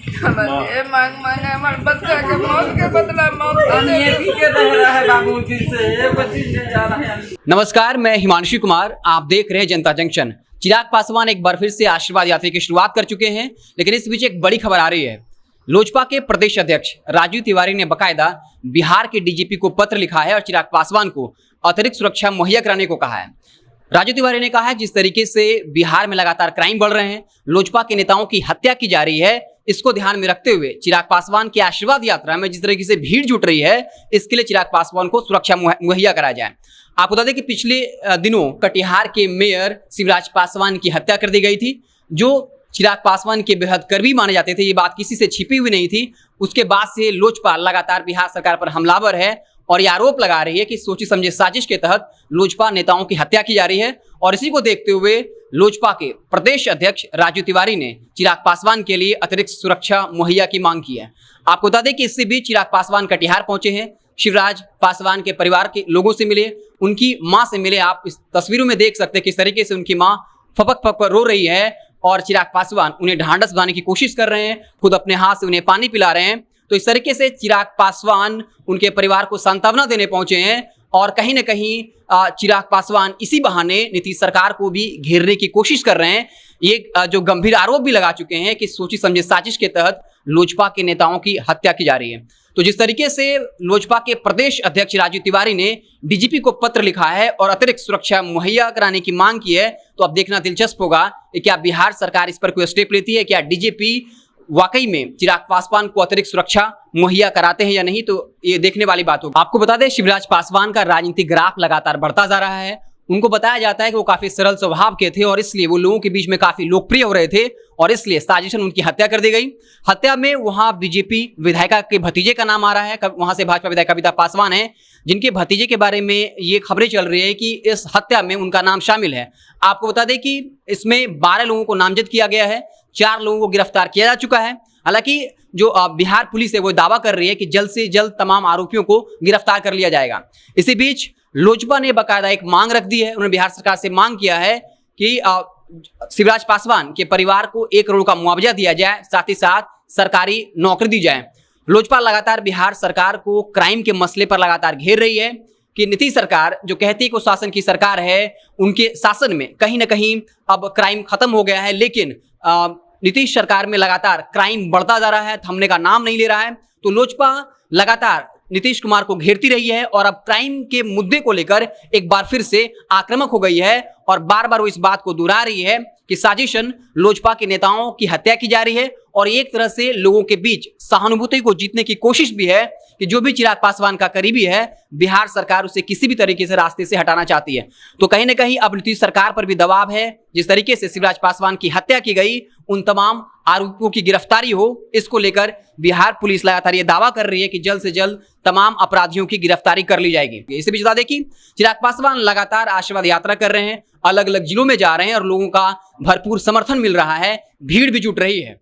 ये मांग मांगे हमारे बच्चा के मौत के बदला मौत नमस्कार, मैं हिमांशु कुमार। आप देख रहे हैं जनता जंक्शन। चिराग पासवान एक बार फिर से आशीर्वाद यात्रा की शुरुआत कर चुके हैं, लेकिन इस बीच एक बड़ी खबर आ रही है। लोजपा के प्रदेश अध्यक्ष राजू तिवारी ने बकायदा बिहार के डीजीपी को पत्र लिखा है और चिराग पासवान को अतिरिक्त सुरक्षा मुहैया कराने को कहा है। राजू तिवारी ने कहा है, जिस तरीके से बिहार में लगातार क्राइम बढ़ रहे हैं, लोजपा के नेताओं की हत्या की जा रही है, इसको ध्यान में रखते हुए चिराग पासवान की आशीर्वाद यात्रा में जिस तरीके से भीड़ जुट रही है, इसके लिए चिराग पासवान को सुरक्षा मुहैया कराया जाए। आपको बता दें कि पिछले दिनों कटिहार के मेयर शिवराज पासवान की हत्या कर दी गई थी, जो चिराग पासवान के बेहद करीबी माने जाते थे। ये बात किसी से छिपी हुई नहीं थी। उसके बाद से लोजपा लगातार बिहार सरकार पर हमलावर है और ये आरोप लगा रही है कि सोची समझे साजिश के तहत लोजपा नेताओं की हत्या की जा रही है। और इसी को देखते हुए लोजपा के प्रदेश अध्यक्ष राजू तिवारी ने चिराग पासवान के लिए अतिरिक्त सुरक्षा मुहैया की मांग की है। आपको बता दें कि इससे भी चिराग पासवान कटिहार पहुंचे हैं, शिवराज पासवान के परिवार के लोगों से मिले, उनकी मां से मिले। आप इस तस्वीरों में देख सकते हैं किस तरीके से उनकी मां फपक फपक रो रही है और चिराग पासवान उन्हें ढांढस बंधाने की कोशिश कर रहे हैं, खुद अपने हाथ से उन्हें पानी पिला रहे हैं। तो इस तरीके से चिराग पासवान उनके परिवार को सांत्वना देने पहुंचे हैं और कहीं ना कहीं चिराग पासवान इसी बहाने नीतीश सरकार को भी घेरने की कोशिश कर रहे हैं। ये जो गंभीर आरोप भी लगा चुके हैं कि सोची समझे साजिश के तहत लोजपा के नेताओं की हत्या की जा रही है। तो जिस तरीके से लोजपा के प्रदेश अध्यक्ष राजू तिवारी ने डीजीपी को पत्र लिखा है और अतिरिक्त सुरक्षा मुहैया कराने की मांग की है, तो अब देखना दिलचस्प होगा कि क्या बिहार सरकार इस पर कोई स्टेप लेती है, क्या डीजीपी वाकई में चिराग पासवान को अतिरिक्त सुरक्षा मुहैया कराते हैं या नहीं, तो ये देखने वाली बात होगी। आपको बता दें, शिवराज पासवान का राजनीतिक ग्राफ लगातार बढ़ता जा रहा है। उनको बताया जाता है कि वो काफी सरल स्वभाव के थे और इसलिए वो लोगों के बीच में काफी लोकप्रिय हो रहे थे और इसलिए साजिशन उनकी हत्या कर दी गई। हत्या में वहां बीजेपी विधायिका के भतीजे का नाम आ रहा है। वहां से भाजपा विधायक कविता पासवान है, जिनके भतीजे के बारे में ये खबरें चल रही है कि इस हत्या में उनका नाम शामिल है। आपको बता दें कि इसमें 12 लोगों को नामजद किया गया है, 4 लोगों को गिरफ्तार किया जा चुका है। हालांकि जो बिहार पुलिस है वो दावा कर रही है कि जल्द से जल्द तमाम आरोपियों को गिरफ्तार कर लिया जाएगा। इसी बीच लोजपा ने बकायदा एक मांग रख दी है। उन्होंने बिहार सरकार से मांग किया है कि शिवराज पासवान के परिवार को 1 करोड़ का मुआवजा दिया जाए, साथ ही साथ सरकारी नौकरी दी जाए। लोजपा लगातार बिहार सरकार को क्राइम के मसले पर लगातार घेर रही है कि नीतीश सरकार जो कहती है कि शासन की सरकार है, उनके शासन में कहीं ना कहीं अब क्राइम खत्म हो गया है, लेकिन नीतीश सरकार में लगातार क्राइम बढ़ता जा रहा है, थमने का नाम नहीं ले रहा है। तो लोजपा लगातार नीतीश कुमार को घेरती रही है और अब क्राइम के मुद्दे को लेकर एक बार फिर से आक्रामक हो गई है और बार बार वो इस बात को दोहरा रही है कि साजिशन लोजपा के नेताओं की हत्या की जा रही है और एक तरह से लोगों के बीच सहानुभूति को जीतने की कोशिश भी है कि जो भी चिराग पासवान का करीबी है, बिहार सरकार उसे किसी भी तरीके से रास्ते से हटाना चाहती है। तो कहीं ना कहीं अब नीतीश सरकार पर भी दबाव है। जिस तरीके से शिवराज पासवान की हत्या की गई, उन तमाम आरोपियों की गिरफ्तारी हो, इसको लेकर बिहार पुलिस लगातार ये दावा कर रही है कि जल्द से जल्द तमाम अपराधियों की गिरफ्तारी कर ली जाएगी। इसे भी बता दें कि चिराग पासवान लगातार आशीर्वाद यात्रा कर रहे हैं, अलग अलग जिलों में जा रहे हैं और लोगों का भरपूर समर्थन मिल रहा है, भीड़ भी जुट रही है।